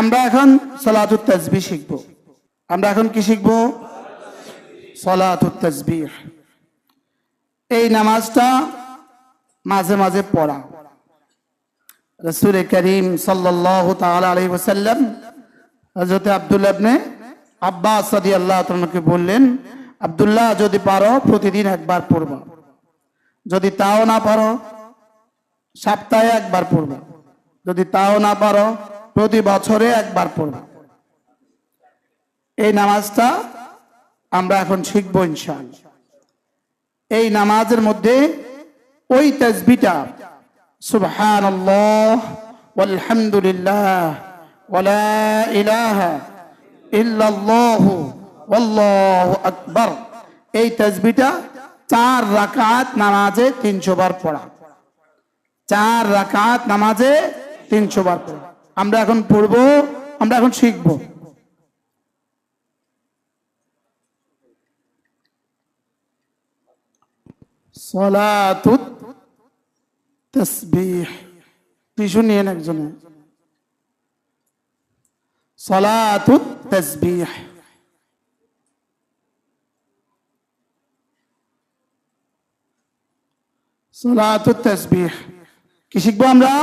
আমরা এখন সালাতুত তাসবিহ শিখব। আমরা এখন কি শিখব? সালাতুত তাসবিহ। এই নামাজটা মাঝে মাঝে পড়া। রাসূল করিম সাল্লাল্লাহু তাআলা আলাইহি ওয়াসাল্লাম হযরত আব্দুল্লাহ ইবনে আব্বাস রাদিয়াল্লাহু তাআলাকে বললেন, আব্দুল্লাহ যদি পারো প্রতিদিন একবার পড়বা, যদি তাও না পারো সপ্তাহে একবার পড়বা, যদি তাও না পারো প্রতি বছরে একবার পড়বা। এই নামাজটা আমরা এখন শিখব ইনশাআল্লাহ। এই নামাজের মধ্যে ওই তাসবিহটা সুবহানাল্লাহ ওয়ালহামদুলিল্লাহ ওয়ালা ইলাহা ইল্লাল্লাহু ওয়াল্লাহু আকবার, এই তাসবিহটা 4 রাকাত নামাজে 300 বার পড়া। 4 রাকাত নামাজে 300 বার পড়া। আমরা এখন পড়ব, আমরা এখন শিখব। সালাতুত তাসবিহ। টিস্যু নিয়ে একজনে। সালাতুত তাসবিহ। সালাতুত তাসবিহ কি শিখবো আমরা?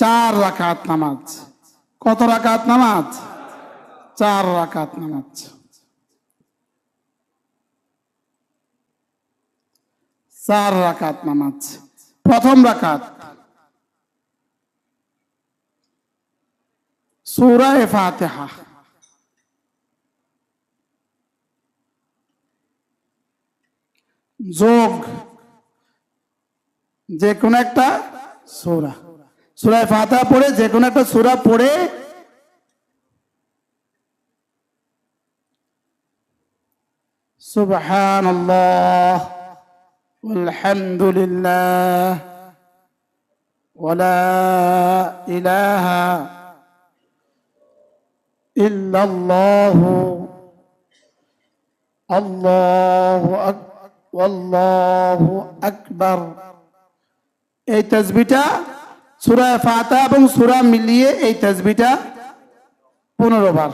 4 রাকাত নামাজ। কত রাকাত নামাজ? 4 রাকাত নামাজ। 4 রাকাত নামাজ। প্রথম রাকাত সূরা ফাতিহা। যোগ যে কোনো একটা সূরা, সূরা ফাতিহা পড়ে যে কোনো একটা সূরা পড়ে সুবহানাল্লাহ আলহামদুলিল্লাহ ওয়ালা ইলাহা ইল্লাল্লাহু আল্লাহু আকবার। এই তাসবিহটা সূরা ফাতিহা এবং সূরা মিলিয়ে এই তাসবিহটা 15 বার।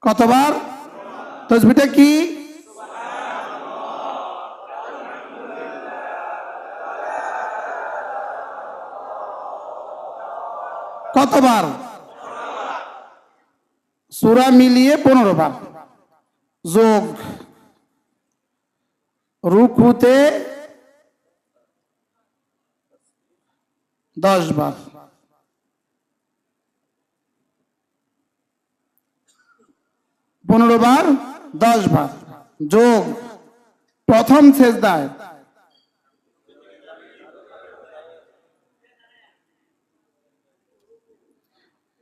কতবার? তাসবিহটা কি? কতবার? সূরা মিলিয়ে 15 বার। যোগ রুকুতে 10 বার। 15 বার 10 বার। যোগ প্রথম সেজদায়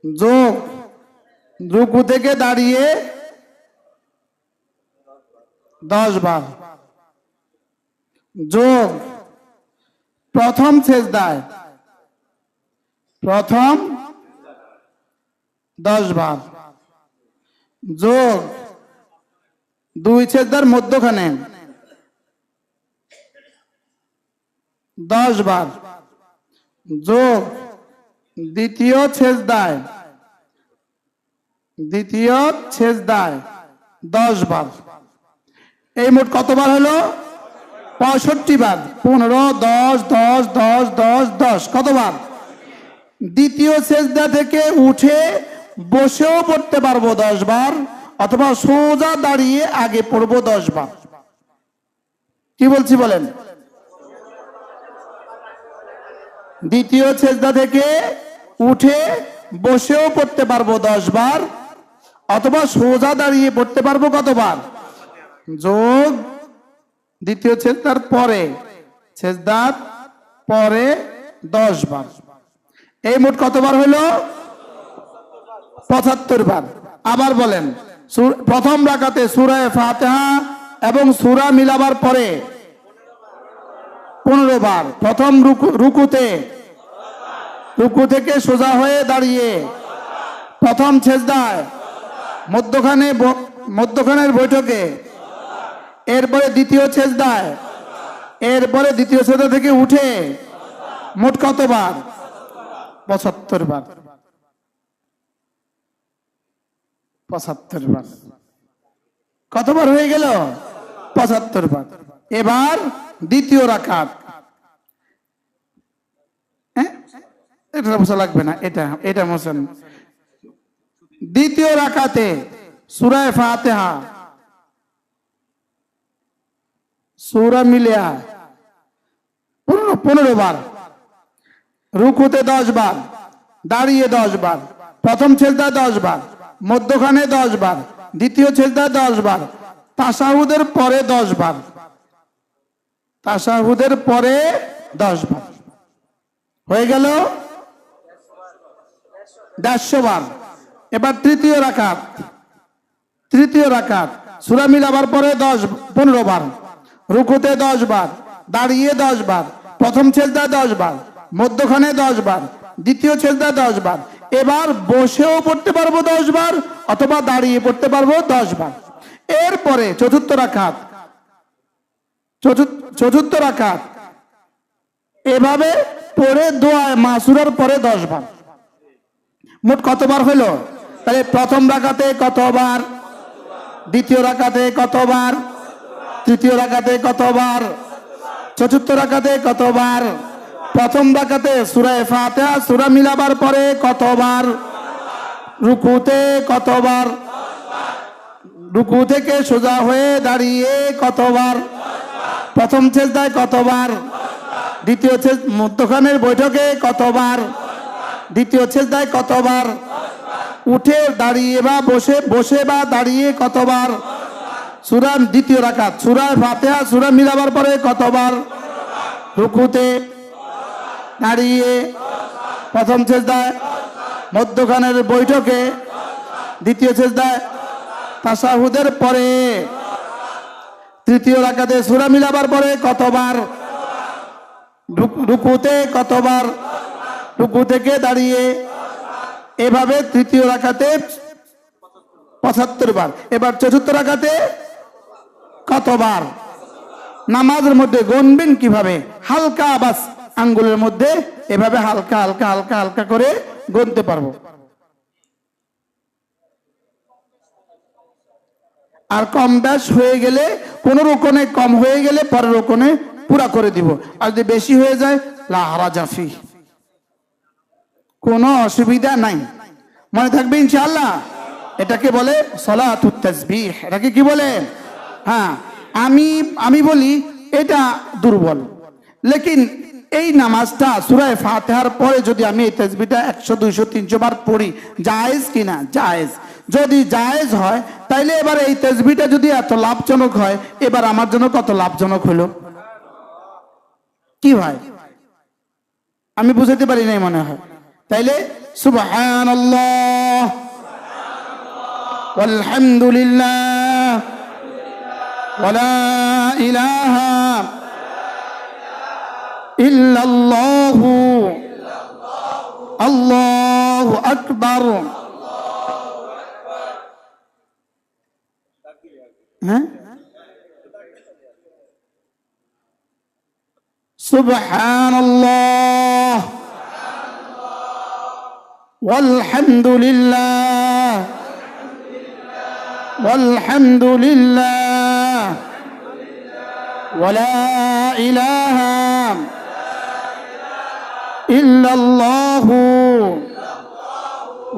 যোগ রুকু থেকে দাঁড়িয়ে 10 বার। যোগ প্রথম সেজদায় প্রথম 10 বার। যোগ 2 সেজদার মধ্যখানে 10 বার। যোগ দ্বিতীয় সেজদায় 10 বার। এই মোট কতবার হলো? 65 বার। 15 10 10 10 10 10 কতবার? দ্বিতীয় সেজদা থেকে উঠে বসেও পড়তে পারবো 10 বার, অথবা সোজা দাঁড়িয়ে আগে পড়বো 10 বার। কি বলছি বলেন? দ্বিতীয় সেজদা থেকে উঠে বসেও পড়তে পারবো 10 বার, অথবা সোজা দাঁড়িয়ে পড়তে পারবো কতবার? যোগ দ্বিতীয় সেজদার পরে 10 বার। এই মোট কতবার হলো? 75 বার। আবার বলেন, প্রথম রাকাতে সূরা ফাতিহা এবং সূরা মিলাবার পরে 15 বার। প্রথম রুকুতে, রুকু থেকে সোজা হয়ে দাঁড়িয়ে, প্রথম সেজদায়, মধ্যখানের বৈঠকে, এরপরে দ্বিতীয় সেজদায়, এরপরে দ্বিতীয় সেজদা থেকে উঠে মোট কতবার? 75 বার, 75 বার। কতবার হয়ে গেল? 75 বার। এবার দ্বিতীয় রাকাত, এটা বোঝা লাগবে না, এটা মোছেন। দ্বিতীয় রাকাতে সূরা ফাতিহা, সূরা মিলিয়া 15 বার, রুকুতে 10 বার, দাঁড়িয়ে 10 বার, প্রথম সেজদা 10 বার, মধ্যখানে 10 বার, দ্বিতীয় সেজদা 10 বার, তাশাহুদের পরে 10 বার, তাশাহুদের পরে 10 বার। হয়ে গেল 150 বার। এবার তৃতীয় রাকাত, তৃতীয় রাকাত সূরা মিলাবার পরে 15 বার, রুকুতে 10 বার, দাঁড়িয়ে 10 বার, প্রথম সেজদা 10 বার, মধ্যখানে 10 বার, দ্বিতীয় সেজদা 10 বার। এবার বসেও পড়তে পারবো 10 বার, অথবা দাঁড়িয়ে পড়তে পারবো 10 বার। এরপরে চতুর্থ রাকাত, চতুর্থ রাকাত এভাবে পড়ে দোয়া মাসুরার পরে 10 বার। মোট কতবার হলো? তাহলে প্রথম রাকাতে কতবার, দ্বিতীয় রাকাতে কতবার, তৃতীয় রাকাতে কতবার, চতুর্থ রাকাতে কতবার, প্রথম রাকাতে সূরা ফাতিহা সূরা মিলাবার পরে কতবার, রুকুতে কতবার, রুকু থেকে সোজা হয়ে দাঁড়িয়ে কতবার, প্রথম সেজদায় কতবার, দ্বিতীয় মধ্যখানের বৈঠকে কতবার, দ্বিতীয় সেজদায় কতবার, উঠে দাঁড়িয়ে বা বসে বা দাঁড়িয়ে কতবার, সূরা দ্বিতীয় রাকাত সূরা ফাতিহা সূরা মিলাবার পরে কতবার, রুকুতে দাঁড়িয়ে, প্রথম সেজদায়, মধ্যখানের বৈঠকে, দ্বিতীয় সেজদায়, তাশাহুদের পরে, তৃতীয় রাকাতে সূরা মিলাবার পরে কতবার, রুকুতে কতবার, রুকু থেকে দাঁড়িয়ে, এভাবে তৃতীয় রাকাতে 75 বার। এবার চতুর্থ রাকাতে কতবার? নামাজের মধ্যে গুনবেন কিভাবে? হালকা বাস আঙ্গুলের মধ্যে এভাবে হালকা হালকা হালকা হালকা করে গুনতে পারবো। আর কম ব্যাস হয়ে গেলে, কোন রকমে কম হয়ে গেলে পরের রকমে পুরা করে দিব। আর যদি বেশি হয়ে যায় লা হারাজা ফি, কোনো অসুবিধা নাই। মনে থাকবে ইনশাআল্লাহ। এটাকে বলে সালাতুত তাসবিহ। এটাকে কি বলে? হ্যাঁ, আমি বলি এটা দুর্বল, লেকিন এই নামাজটা সূরা ফাতিহার পরে যদি আমি এই তাসবিহটা 100 200 300 বার পড়ি, জায়েজ কিনা? জায়েজ। যদি জায়েজ হয় তাইলে এবার এই তাসবিহটা যদি এত লাভজনক হয়, এবার আমার জন্য কত লাভজনক হলো। কি ভাই, আমি বুঝাতে পারি নাই মনে হয়। তাইলে সুবহানাল্লাহ ওয়ালহামদুলিল্লাহ ওয়ালা ইলাহা ইল্লাল্লাহু আল্লাহু আকবার। হ্যাঁ, সুবহানাল্লাহ ওয়ালহামদুলিল্লাহ ওয়ালহামদুলিল্লাহ ওয়ালা ইলাহা ইল্লাল্লাহু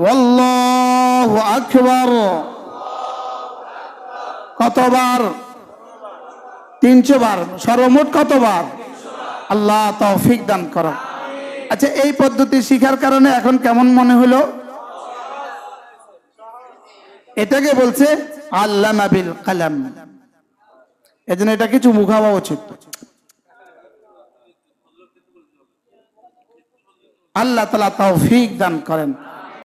ওয়াল্লাহু আকবার। কতবার? 300 বার। সর্বমোট কতবার? আল্লাহ তৌফিক দান করো। আচ্ছা, এই পদ্ধতি শিখার কারণে এখন কেমন মনে হলো? এটাকে বলছে আল্লামা বিল কলম। এজন্য এটা কিছু মুখাওয়া উচিত। আল্লাহ তাআলা তৌফিক দান করেন।